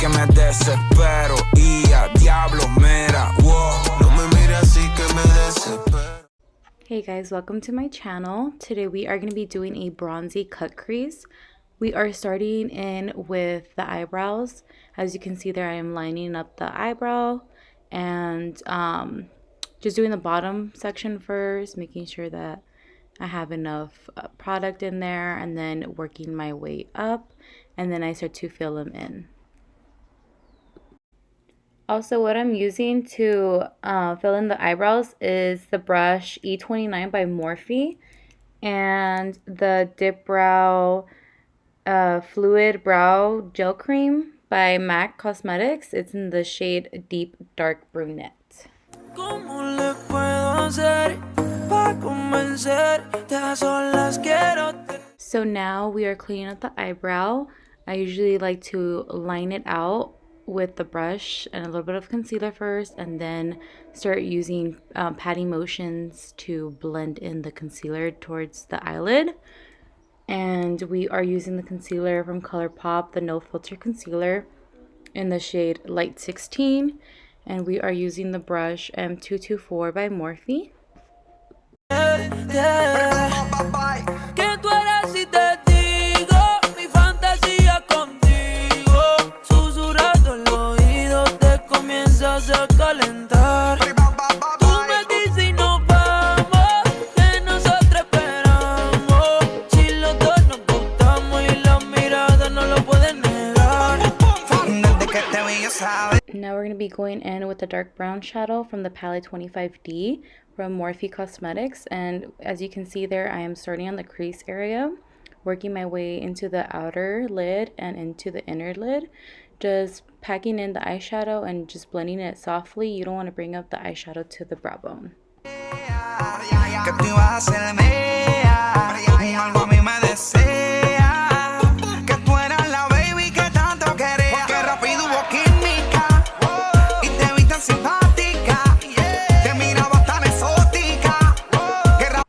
que me desespero. Y a diablo, mira, wow. No me mires así que me desespero. Hey guys, welcome to my channel. Today we are going to be doing a bronzy cut crease. We are starting in with the eyebrows. As you can see there, I am lining up the eyebrow and just doing the bottom section first, making sure that I have enough product in there, and then working my way up, and then I start to fill them in. Also, what I'm using to fill in the eyebrows is the brush E29 by Morphe and the Dip Brow Fluid Brow Gel Cream by MAC Cosmetics. It's in the shade Deep Dark Brunette. So now we are cleaning up the eyebrow. I usually like to line it out with the brush and a little bit of concealer first, and then start using patting motions to blend in the concealer towards the eyelid. And we are using the concealer from ColourPop, the No Filter Concealer in the shade Light 16. And we are using the brush M224 by Morphe. Now we're going to be going in with the dark brown shadow from the palette 25D from Morphe Cosmetics. And as you can see there, I am starting on the crease area, working my way into the outer lid and into the inner lid, just packing in the eyeshadow and just blending it softly. You don't want to bring up the eyeshadow to the brow bone.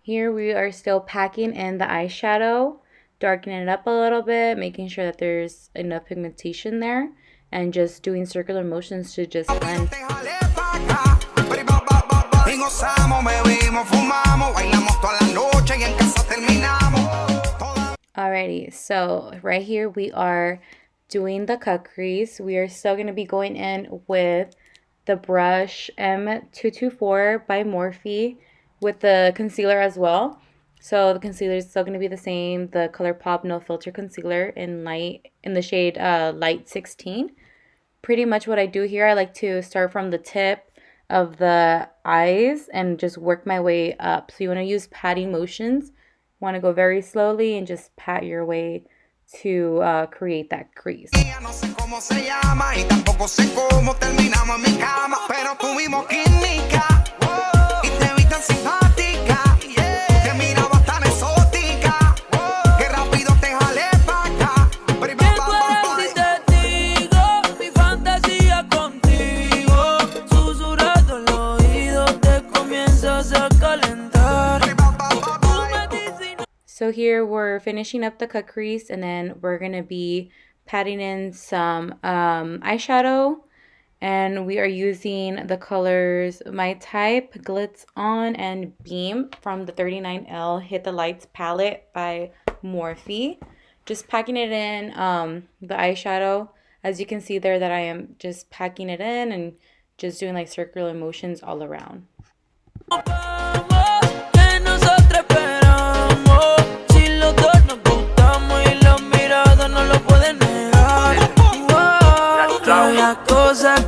Here we are still packing in the eyeshadow, darkening it up a little bit, making sure that there's enough pigmentation there, and just doing circular motions to just blend. Alrighty, so right here we are doing the cut crease. We are still going to be going in with the brush M224 by Morphe with the concealer as well. So the concealer is still going to be the same, the ColourPop No Filter Concealer in the shade Light 16. Pretty much what I do here, I like to start from the tip of the eyes and just work my way up. So you want to use patting motions. You want to go very slowly and just pat your way to create that crease. So here we're finishing up the cut crease, and then we're going to be patting in some eyeshadow, and we are using the colors My Type, Glitz On, and Beam from the 39L Hit the Lights palette by Morphe. Just packing it in the eyeshadow. As you can see there that I am just packing it in and just doing like circular motions all around.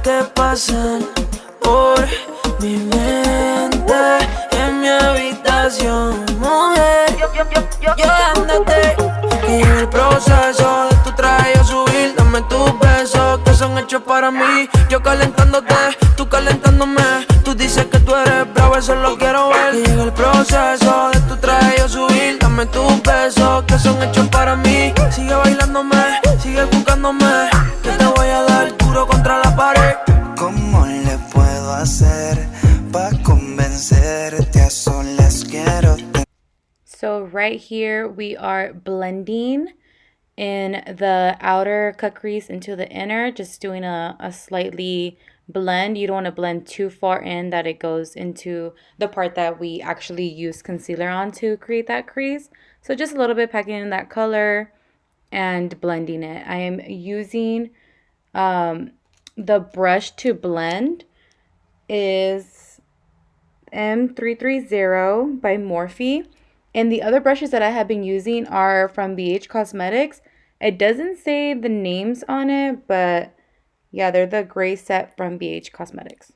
Que pasan por mi mente en mi habitación, mujer. Yo dándote y el proceso de tu traje a subir. Dame tus besos que son hechos para mí. Yo calentándote, tú calentándome. Tú dices que tú eres bravo, eso lo quiero ver. Y el proceso de tu traje a subir. Dame tus besos que son hechos para mí. Sigue bailándome, sigue buscándome. Que te voy a dar duro contra la pared. ¿Cómo le puedo hacer para convencerte? A solas quiero. So right here we are blending in the outer cut crease into the inner, just doing a slightly blend. You don't want to blend too far in that it goes into the part that we actually use concealer on to create that crease. So just a little bit, packing in that color and blending it. I am using the brush to blend is M330 by Morphe. And the other brushes that I have been using are from BH Cosmetics. It doesn't say the names on it, but yeah, they're the gray set from BH Cosmetics.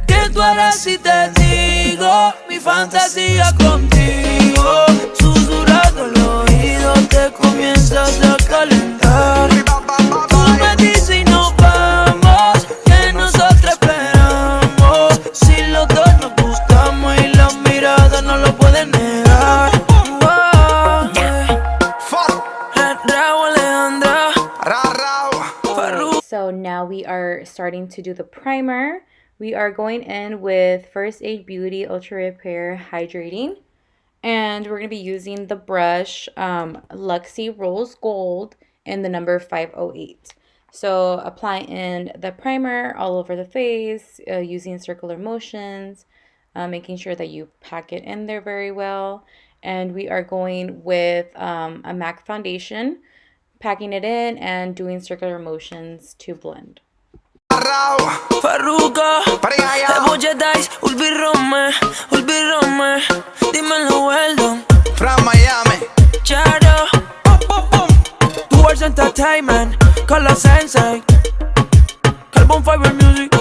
¿Qué tú harás si te digo mi fantasía contigo? Susurrando el oído te comienzas a calentar. Tú me dices y nos vamos, que nosotros esperamos. Si los dos nos gustamos y la mirada no lo pueden negar. So now we are starting to do the primer. We are going in with First Aid Beauty Ultra Repair Hydrating. And we're going to be using the brush Luxie Rose Gold in the number 508. So applying in the primer all over the face, using circular motions, making sure that you pack it in there very well. And we are going with a MAC foundation, packing it in and doing circular motions to blend. Farruko, Eboche Dice, Ulbi Rome, dímelo, Weldon. From Miami. Charo, Towards Entertainment, con la Sensei, Carbon Fiber Music.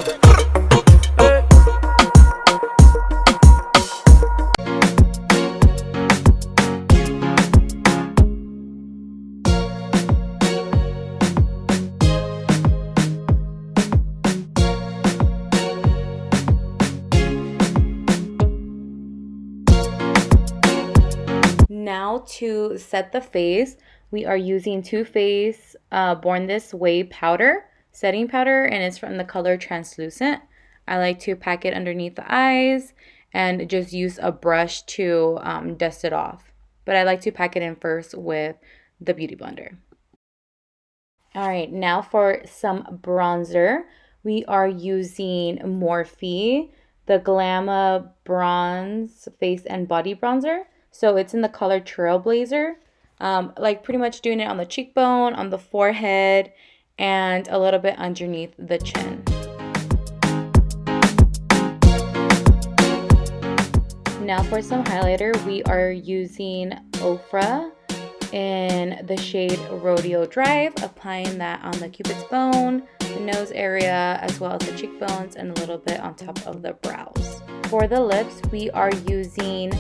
Now to set the face, we are using Too Faced Born This Way powder, setting powder, and it's from the color Translucent. I like to pack it underneath the eyes and just use a brush to dust it off. But I like to pack it in first with the Beauty Blender. All right, now for some bronzer. We are using Morphe, the Glamour Bronze Face and Body Bronzer. So it's in the color Trailblazer, like pretty much doing it on the cheekbone, on the forehead, and a little bit underneath the chin. Now for some highlighter, we are using Ofra in the shade Rodeo Drive, applying that on the cupid's bone, the nose area, as well as the cheekbones, and a little bit on top of the brows. For the lips, we are using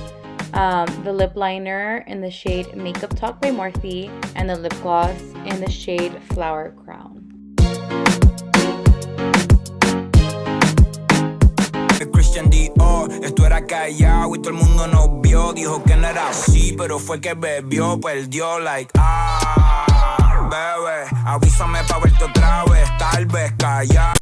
the lip liner in the shade Makeup Talk by Morphe, and the lip gloss in the shade Flower Crown. Christian Dior, esto era callado y todo el mundo nos vio. Dijo que no era así, pero fue que bebió, perdió like bebé, avísame pa' verte otra vez, tal vez callado.